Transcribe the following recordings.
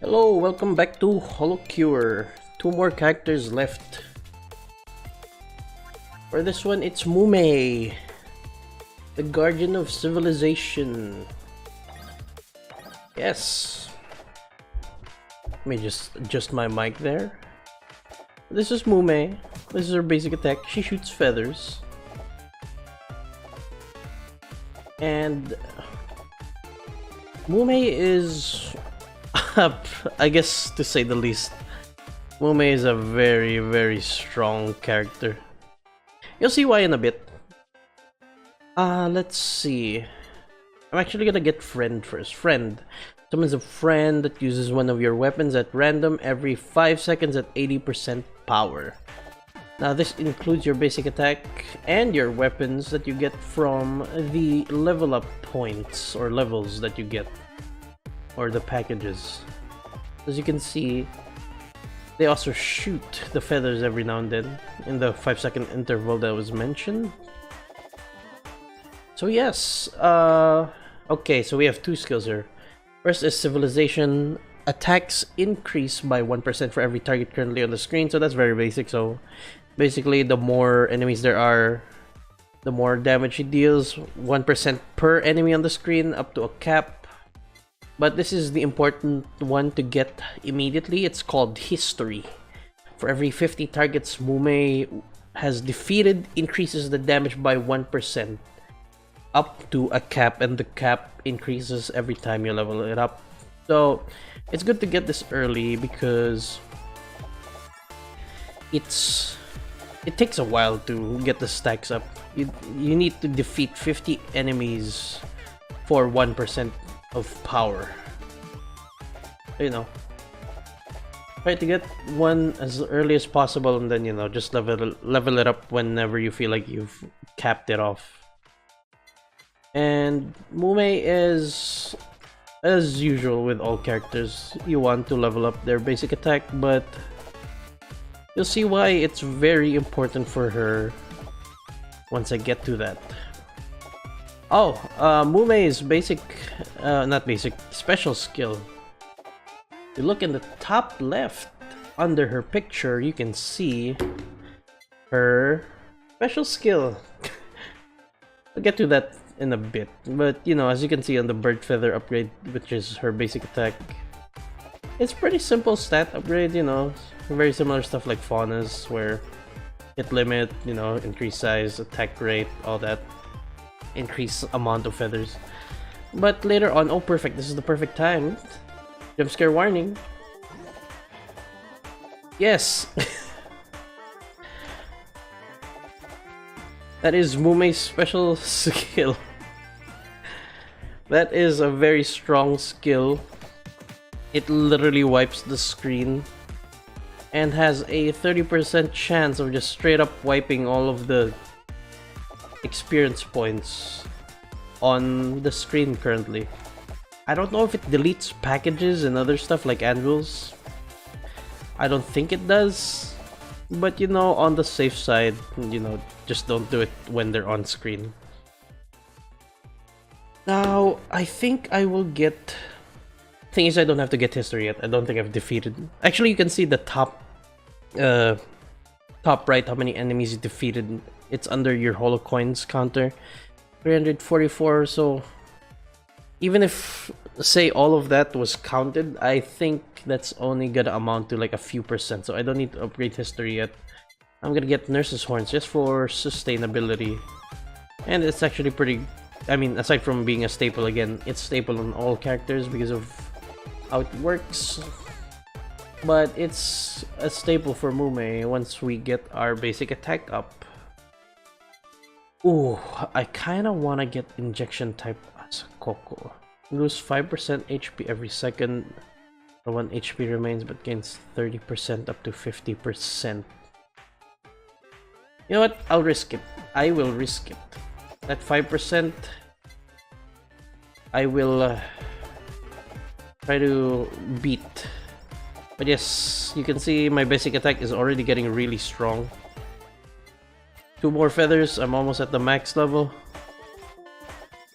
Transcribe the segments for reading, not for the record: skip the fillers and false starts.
Hello, welcome back to HoloCure. Two more characters left. For this one, it's Mume, the Guardian of Civilization. Yes. Let me just adjust my mic there. This is Mume. This is her basic attack. She shoots feathers. And Mume is, I guess to say the least, Mume is a very strong character. You'll see why in a bit. Let's see. I'm actually gonna get friend first. Friend. Summons a friend that uses one of your weapons at random every 5 seconds at 80% power. Now this includes your basic attack and your weapons that you get from the level up points or levels that you get, or the packages. As you can see, they also shoot the feathers every now and then in the 5-second interval that was mentioned. So yes, okay, so we have two skills here. First is Civilization. Attacks increase by 1% for every target currently on the screen, so that's very basic. So basically, the more enemies there are, the more damage it deals. 1% per enemy on the screen, up to a cap. But this is the important one to get immediately. It's called History. For every 50 targets Mume has defeated, increases the damage by 1%, up to a cap, and the cap increases every time you level it up. So it's good to get this early because it takes a while to get the stacks up. You need to defeat 50 enemies for 1% of power. You know, try to get one as early as possible, and then just level it up whenever you feel like you've capped it off. And Mume is, as usual with all characters, you want to level up their basic attack, but you'll see why it's very important for her once I get to that. Oh, Mume's basic, not basic, special skill. You look in the top left under her picture, you can see her special skill. I'll get to that in a bit, but as you can see on the bird feather upgrade, which is her basic attack, it's pretty simple stat upgrade. Very similar stuff like Fauna's, where hit limit, increase size, attack rate, all that, increase amount of feathers. But later on, oh perfect, this is the perfect time. Jump scare warning. Yes. That is Mume's special skill. That is a very strong skill. It literally wipes the screen and has a 30% chance of just straight up wiping all of the experience points on the screen currently. I don't know if it deletes packages and other stuff like anvils. I don't think it does. But on the safe side, just don't do it when they're on screen. Now, I think I will get... Thing is, I don't have to get history yet. I don't think I've defeated... Actually, you can see the top right, how many enemies you defeated. It's under your holo coins counter. 344, so... Even if, say, all of that was counted, I think that's only gonna amount to like a few percent, so I don't need to upgrade history yet. I'm gonna get Nurse's Horns just for sustainability. And it's actually pretty... I mean, aside from being a staple again, it's staple on all characters because of how it works. But it's a staple for Mume once we get our basic attack up. Ooh, I kinda wanna get injection type as Coco. Lose 5% HP every second. 1 HP remains but gains 30% up to 50%. You know what? I'll risk it. I will risk it. That 5%, I will try to beat. But yes, you can see my basic attack is already getting really strong. 2 more feathers, I'm almost at the max level.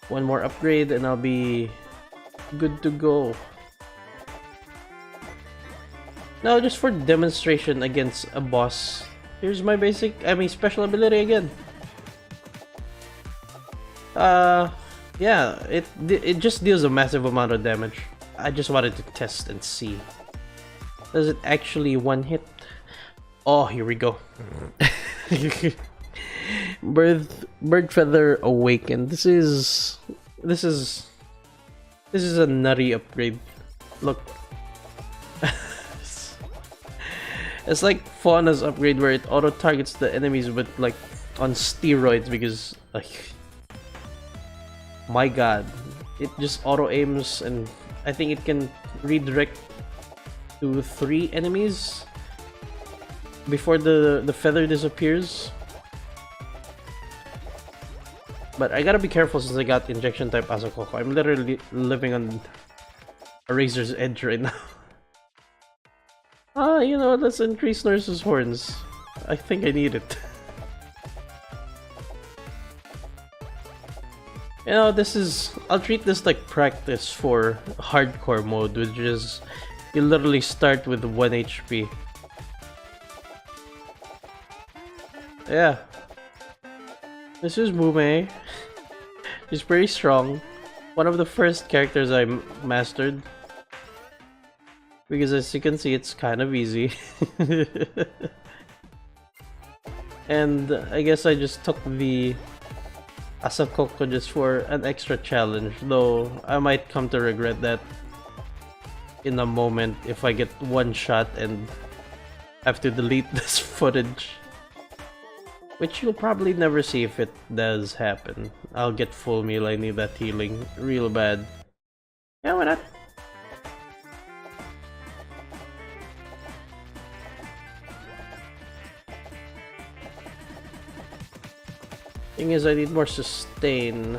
1 more upgrade and I'll be good to go. No, just for demonstration against a boss. Here's my special ability again. Yeah, it just deals a massive amount of damage. I just wanted to test and see. Does it actually one hit? Oh, here we go. Bird Feather Awakened. This is a nutty upgrade. Look. It's like Fauna's upgrade where it auto targets the enemies but like on steroids because like my god, it just auto aims and I think it can redirect to 3 enemies before the feather disappears. But I gotta be careful since I got injection type Asakoko. I'm literally living on a razor's edge right now. You know, let's increase Nurse's horns. I think I need it. You know, I'll treat this like practice for hardcore mode, which is you literally start with 1 HP. Yeah. This is Mume. She's pretty strong. One of the first characters I mastered. Because as you can see, it's kind of easy. And I guess I just took the Asakoko just for an extra challenge, though I might come to regret that in a moment if I get one shot and have to delete this footage. Which you'll probably never see if it does happen. I'll get full meal, I need that healing real bad. Yeah, why not? Thing is, I need more sustain.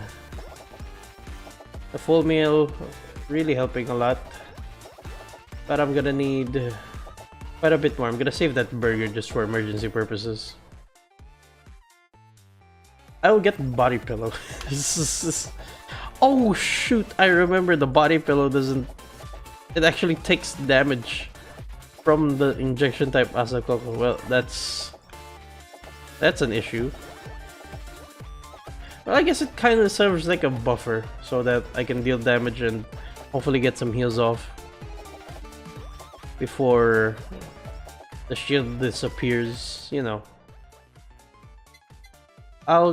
The full meal really helping a lot, but I'm gonna need quite a bit more. I'm gonna save that burger just for emergency purposes. I will get body pillow. Oh shoot! I remember the body pillow doesn't. It actually takes damage from the injection type Asakoko. Well, that's an issue. Well, I guess it kind of serves like a buffer so that I can deal damage and hopefully get some heals off before the shield disappears, you know. I'll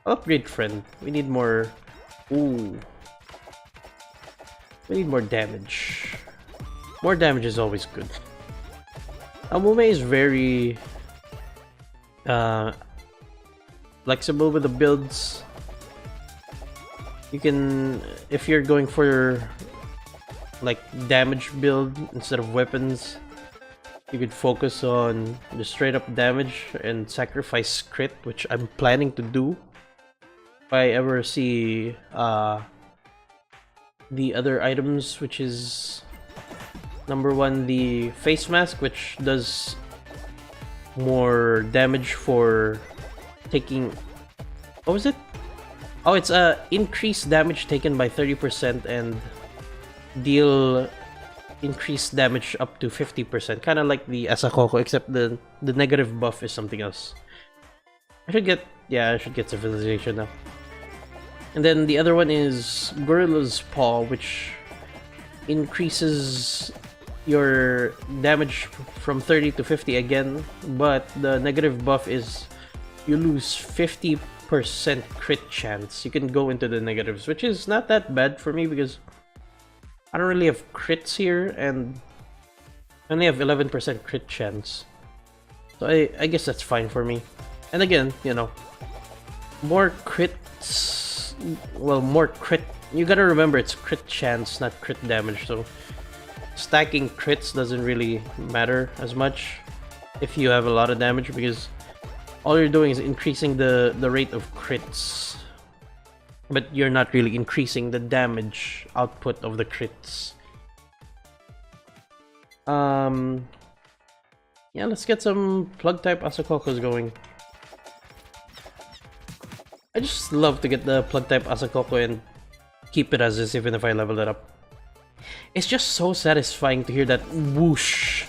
upgrade friend. We need more. Ooh. We need more damage. More damage is always good. Mume is very flexible with the builds. You can, if you're going for like damage build instead of weapons, you could focus on just straight up damage and sacrifice crit, which I'm planning to do if I ever see the other items, which is number 1, the face mask, which does more damage for taking, what was it? Oh, it's increased damage taken by 30% and deal increased damage up to 50%, kind of like the Asakoko, except the negative buff is something else. I should get civilization now. And then the other one is Gorilla's Paw, which increases your damage from 30 to 50 again, but the negative buff is you lose 50% crit chance. You can go into the negatives, which is not that bad for me because I don't really have crits here and I only have 11% crit chance. So I guess that's fine for me. And again, you know, more crits, well, more crit, you gotta remember it's crit chance, not crit damage, so stacking crits doesn't really matter as much if you have a lot of damage because all you're doing is increasing the rate of crits, but you're not really increasing the damage output of the crits. Yeah, let's get some plug type Asakokos going. I just love to get the plug type Asakoko and keep it as is even if I level it up. It's just so satisfying to hear that whoosh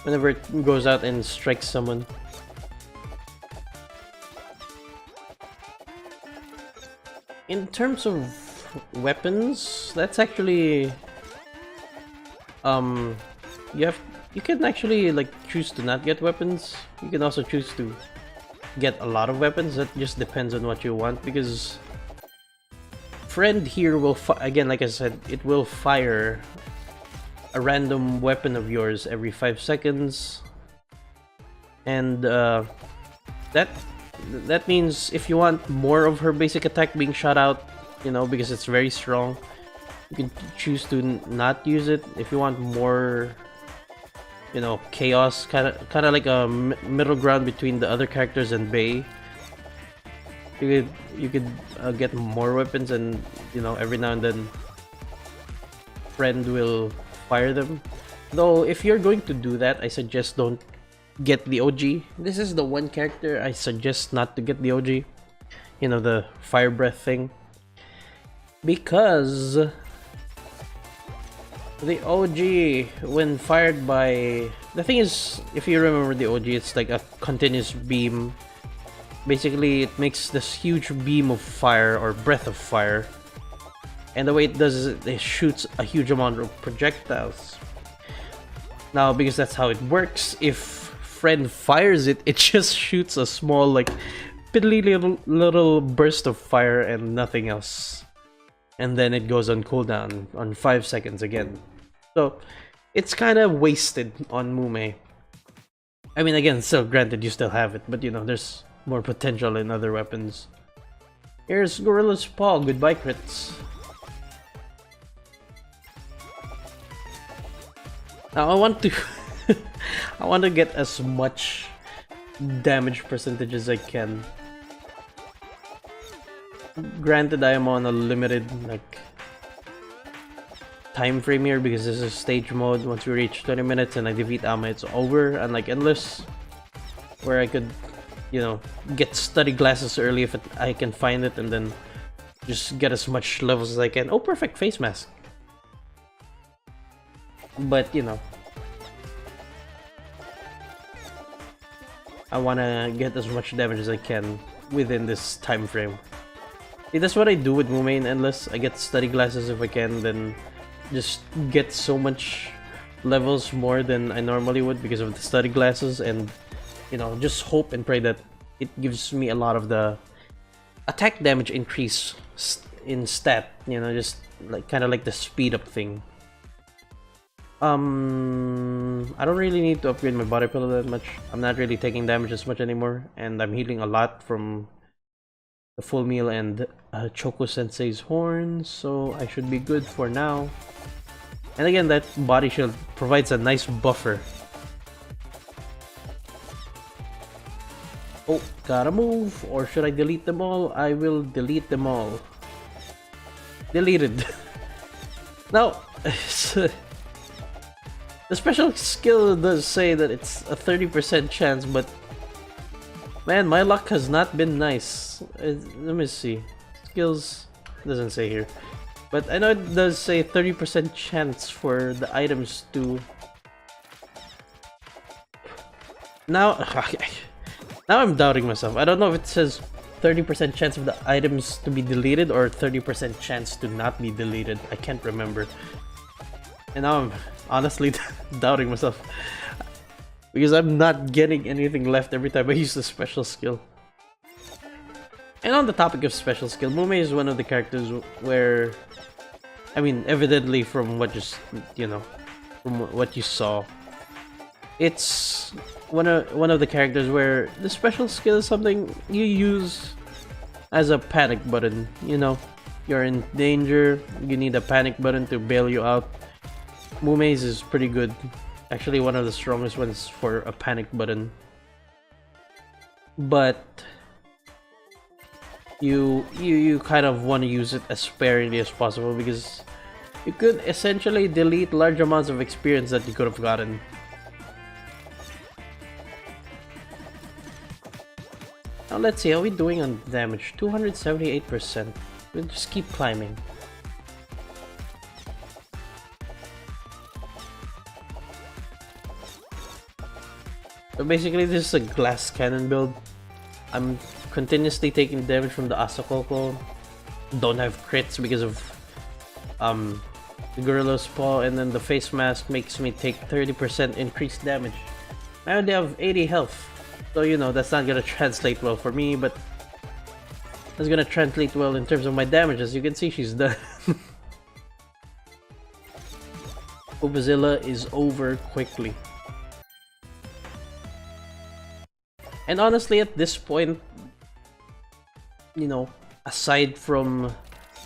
whenever it goes out and strikes someone. In terms of weapons, that's actually you can actually like choose to not get weapons. You can also choose to get a lot of weapons. That just depends on what you want, because friend here will again, like I said, it will fire a random weapon of yours every 5 seconds, and that means if you want more of her basic attack being shot out, you know, because it's very strong, you can choose to not use it. If you want more, you know, chaos, kind of like a middle ground between the other characters and Bay, you could get more weapons, and you know, every now and then friend will fire them. Though if you're going to do that, I suggest don't get the OG. This is the one character I suggest not to get the OG, you know, the fire breath thing, because the OG, when fired by... The thing is, if you remember the OG, it's like a continuous beam. Basically, it makes this huge beam of fire, or breath of fire. And the way it does is it shoots a huge amount of projectiles. Now, because that's how it works, if friend fires it, it just shoots a small, like, piddly little burst of fire and nothing else. And then it goes on cooldown on 5 seconds again. So it's kind of wasted on Mume. I mean, again, still granted you still have it, but you know, there's more potential in other weapons. Here's Gorilla's Paw. Goodbye, crits. Now I want to I want to get as much damage percentage as I can. Granted, I am on a limited like time frame here because this is stage mode. Once we reach 20 minutes and I defeat Ama, it's over. Unlike Endless, where I could, you know, get study glasses early if I can find it, and then just get as much levels as I can. Oh, perfect face mask. But you know, I wanna get as much damage as I can within this time frame. See, that's what I do with Mume and Endless. I get study glasses if I can, then just get so much levels more than I normally would because of the study glasses, and you know, just hope and pray that it gives me a lot of the attack damage increase in stat, you know, just like kind of like the speed up thing. I don't really need to upgrade my body pillow that much. I'm not really taking damage as much anymore, and I'm healing a lot from the full meal and Choco Sensei's horns, so I should be good for now. And again, that body shield provides a nice buffer. Oh, gotta move, or should I delete them all? I will delete them all. Deleted. Now, the special skill does say that it's a 30% chance, but man, my luck has not been nice. Let me see. Skills doesn't say here, but I know it does say 30% chance for the items to... Now, now I'm doubting myself. I don't know if it says 30% chance of the items to be deleted or 30% chance to not be deleted. I can't remember. And now I'm honestly doubting myself because I'm not getting anything left every time I use the special skill. And on the topic of special skill, Mume is one of the characters where, I mean, evidently from what you know, from what you saw, it's one of the characters where the special skill is something you use as a panic button. You know, you're in danger, you need a panic button to bail you out. Mume's is pretty good. Actually, one of the strongest ones for a panic button. But you kind of want to use it as sparingly as possible because you could essentially delete large amounts of experience that you could have gotten. Now let's see how we're doing on damage. 278%. We'll just keep climbing. But basically, this is a glass cannon build. I'm continuously taking damage from the Asakoko. Don't have crits because of the Gorilla's Paw, and then the face mask makes me take 30% increased damage. I only have 80 health, so you know that's not gonna translate well for me, but it's gonna translate well in terms of my damage. As you can see, she's done. Ubazilla is over quickly. And honestly, at this point, you know, aside from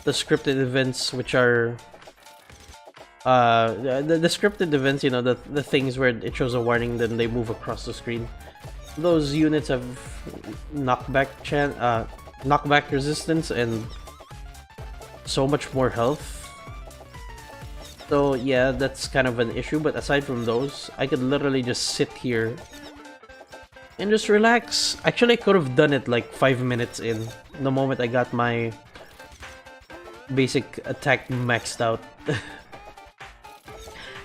the scripted events, which are the scripted events, you know, the things where it shows a warning, then they move across the screen. Those units have knockback resistance and so much more health. So yeah, that's kind of an issue. But aside from those, I could literally just sit here and just relax. Actually, I could have done it like 5 minutes in the moment I got my basic attack maxed out.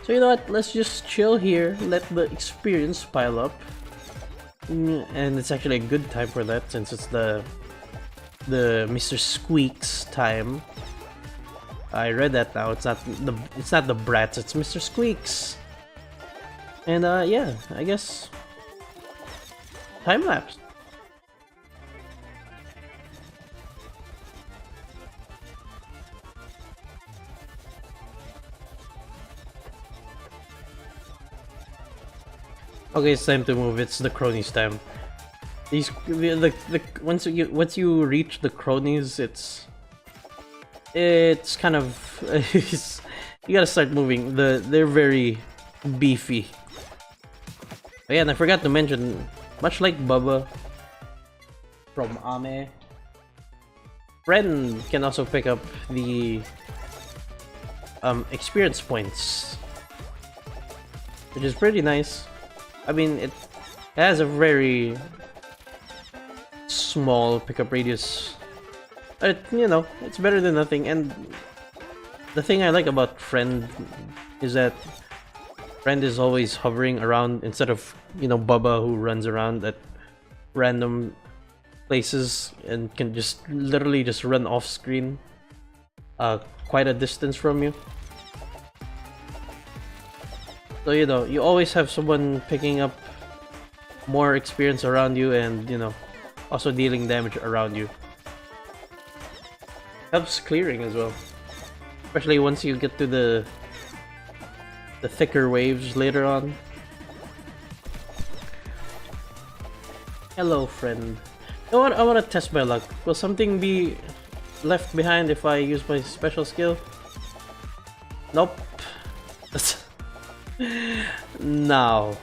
So you know what, let's just chill here, let the experience pile up. And it's actually a good time for that, since it's the Mr. Squeaks time. I read that now, it's not the brats, it's Mr. Squeaks. And yeah, I guess time lapse. Okay, it's time to move. It's the cronies time. These once you reach the cronies, it's kind of you gotta start moving. They're very beefy. Oh, yeah, and I forgot to mention, much like Bubba from Ame, Ren can also pick up the experience points, which is pretty nice. I mean, it has a very small pickup radius, but you know, it's better than nothing. And the thing I like about Friend is that Friend is always hovering around instead of, you know, Bubba, who runs around at random places and can just literally just run off screen quite a distance from you. So you know, you always have someone picking up more experience around you, and you know, also dealing damage around you. Helps clearing as well, especially once you get to the thicker waves later on. Hello, friend. You know what? I want to test my luck. Will something be left behind if I use my special skill? Nope. Now.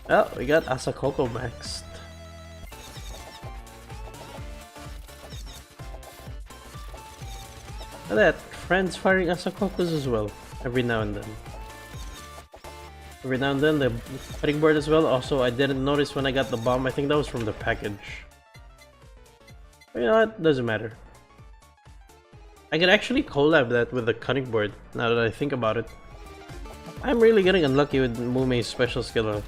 Oh, we got Asakoko maxed. Look at that. Friends firing Asakokos as well. Every now and then. Every now and then, the cutting board as well. Also, I didn't notice when I got the bomb. I think that was from the package. But you know what? Doesn't matter. I could actually collab that with the cutting board, now that I think about it. I'm really getting unlucky with Mume's special skill.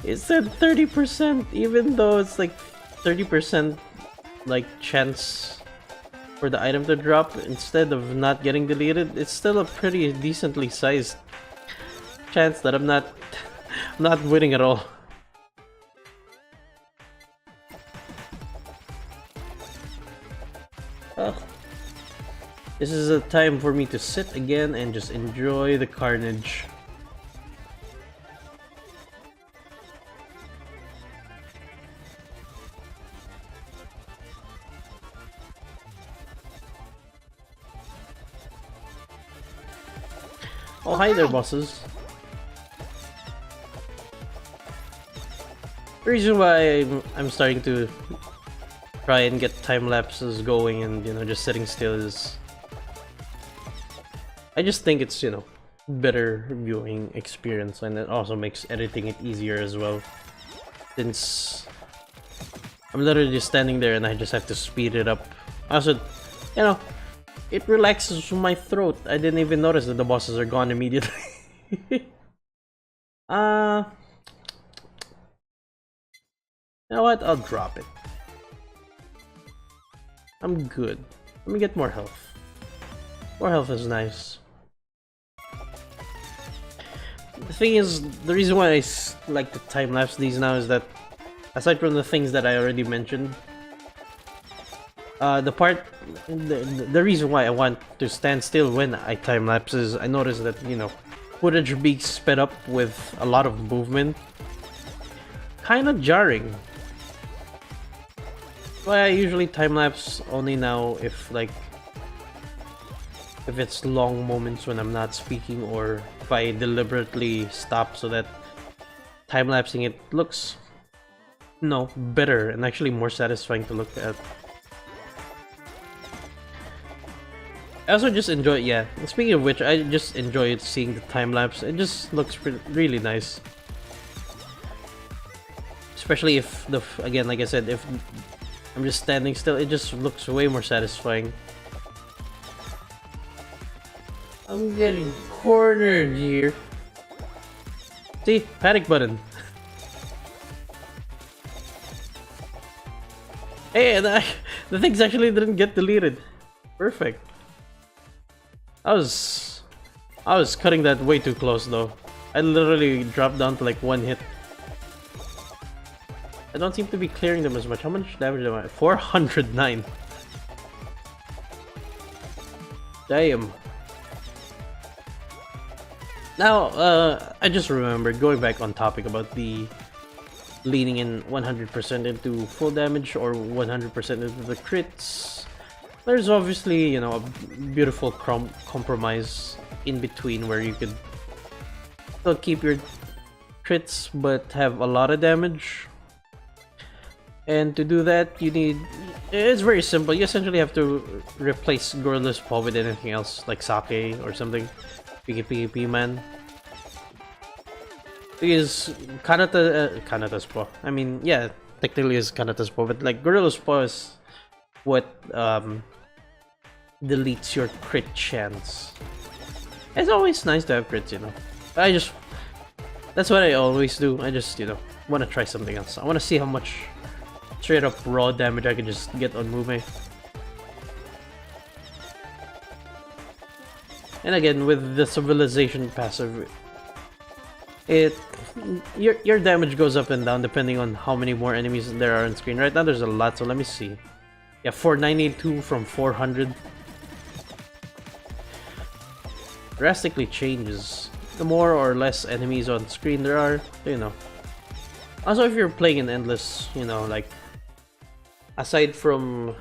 It said 30%, even though it's like 30% like chance for the item to drop instead of not getting deleted. It's still a pretty decently sized chance that I'm not winning at all. This is a time for me to sit again and just enjoy the carnage. Oh, hi there, bosses. The reason why I'm starting to try and get time lapses going and, you know, just sitting still is I just think it's, you know, better viewing experience, and it also makes editing it easier as well, since I'm literally just standing there and I just have to speed it up. Also, you know, it relaxes my throat. I didn't even notice that the bosses are gone immediately. Uh, you know what? I'll drop it. I'm good. Let me get more health. More health is nice. The thing is, the reason why I like to time-lapse these now is that, aside from the things that I already mentioned, the reason why I want to stand still when I time-lapse is I notice that, you know, footage being sped up with a lot of movement. Kinda jarring. Why I usually time-lapse only now if, like, if it's long moments when I'm not speaking, or if I deliberately stop so that time-lapsing it looks, no, better and actually more satisfying to look at. I also just enjoy, yeah, speaking of which, I just enjoy seeing the time-lapse. It just looks really nice. Especially if, again, like I said, if I'm just standing still, it just looks way more satisfying. I'm getting cornered here. See? Panic button. Hey, the things actually didn't get deleted. Perfect. I was cutting that way too close though. I literally dropped down to like one hit. I don't seem to be clearing them as much. How much damage am I? 409. Damn. Now, I just remembered, going back on topic about the leaning in 100% into full damage or 100% into the crits. There's obviously, you know, a beautiful compromise in between where you could still keep your crits but have a lot of damage. And to do that, you need... It's very simple. You essentially have to replace Gorilla's Paw with anything else, like Sake or something. PvP man. Because Kanata's Paw. I mean, yeah, technically is Kanata's Paw, but like Gorilla's Paw is what deletes your crit chance. It's always nice to have crits, you know. That's what I always do. I just, you know, want to try something else. I want to see how much straight up raw damage I can just get on Mume. And again, with the civilization passive, your damage goes up and down depending on how many more enemies there are on screen. Right now there's a lot, so let me see. Yeah, 492 from 400. Drastically changes. The more or less enemies on screen there are, you know. Also, if you're playing in endless, you know, like, aside from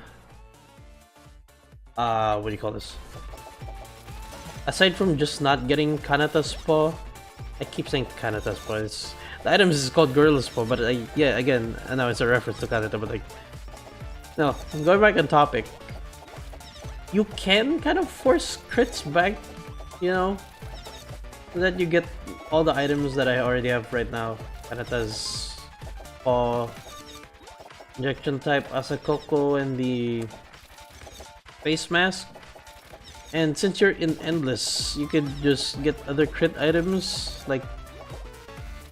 what do you call this? Aside from just not getting Kanata's Paw, I keep saying Kanata's Paw. The items is called Gorilla's Paw, but yeah, again, I know it's a reference to Kanata, but like, no, going back on topic, you can kind of force crits back, you know, so that you get all the items that I already have right now. Kanata's Paw, injection type, Asakoko, and the face mask. And since you're in endless, you could just get other crit items like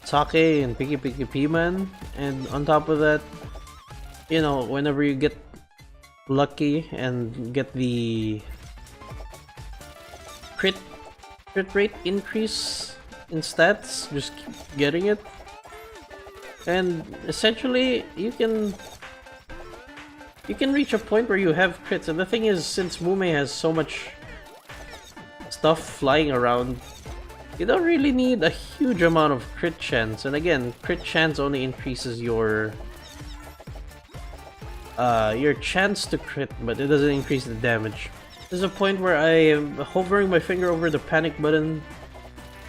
Sake and Piki Man, and on top of that, you know, whenever you get lucky and get the crit rate increase in stats, just keep getting it. And essentially, you can reach a point where you have crits. And the thing is, since Mume has so much stuff flying around, you don't really need a huge amount of crit chance. And again, crit chance only increases your chance to crit, but it doesn't increase the damage. There's a point where I am hovering my finger over the panic button,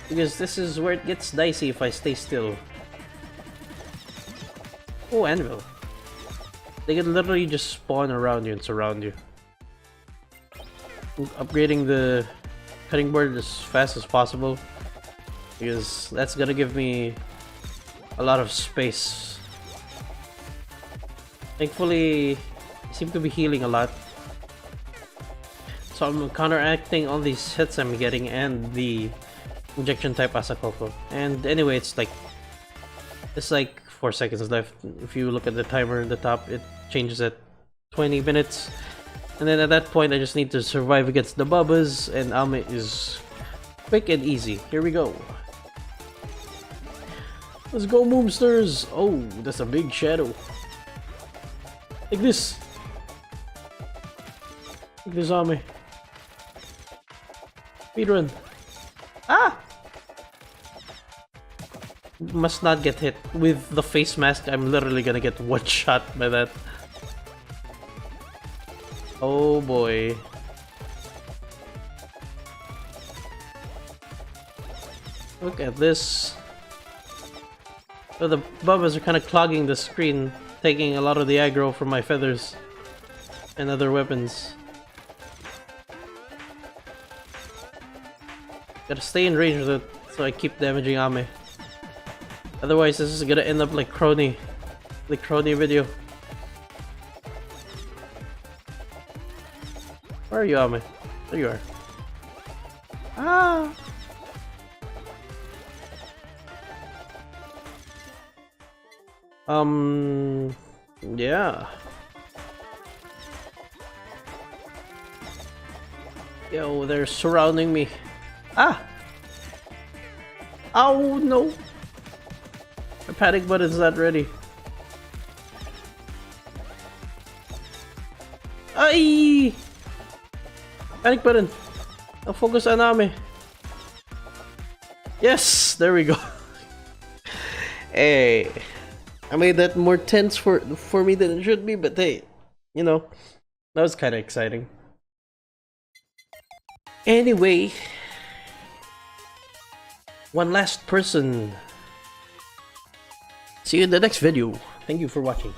because this is where it gets dicey if I stay still. Oh, anvil. They can literally just spawn around you and surround you. Upgrading the cutting board as fast as possible, because that's gonna give me a lot of space. Thankfully, I seem to be healing a lot, so I'm counteracting all these hits I'm getting and the injection type Asakoko. And anyway, it's like 4 seconds left. If you look at the timer at the top, it changes at 20 minutes. And then at that point, I just need to survive against the Bubbas, and Ame is quick and easy. Here we go. Let's go, Moomsters! Oh, that's a big shadow. Like this. Like this, Ame. Speedrun. Ah! Must not get hit. With the face mask, I'm literally gonna get one shot by that. Oh boy. Look at this. Oh, the Bubbas are kind of clogging the screen, taking a lot of the aggro from my feathers and other weapons. Gotta stay in range with it so I keep damaging Ame. Otherwise, this is gonna end up like Crony. The Crony video. Where are you, Ame? There you are. Ah! Yeah. Yo, they're surrounding me. Ah! Oh no! The panic button's not ready. Ay! Panic button. I'll focus on Ame. Yes! There we go. Hey. I made that more tense for me than it should be, but hey, you know, that was kind of exciting. Anyway, one last person. See you in the next video. Thank you for watching.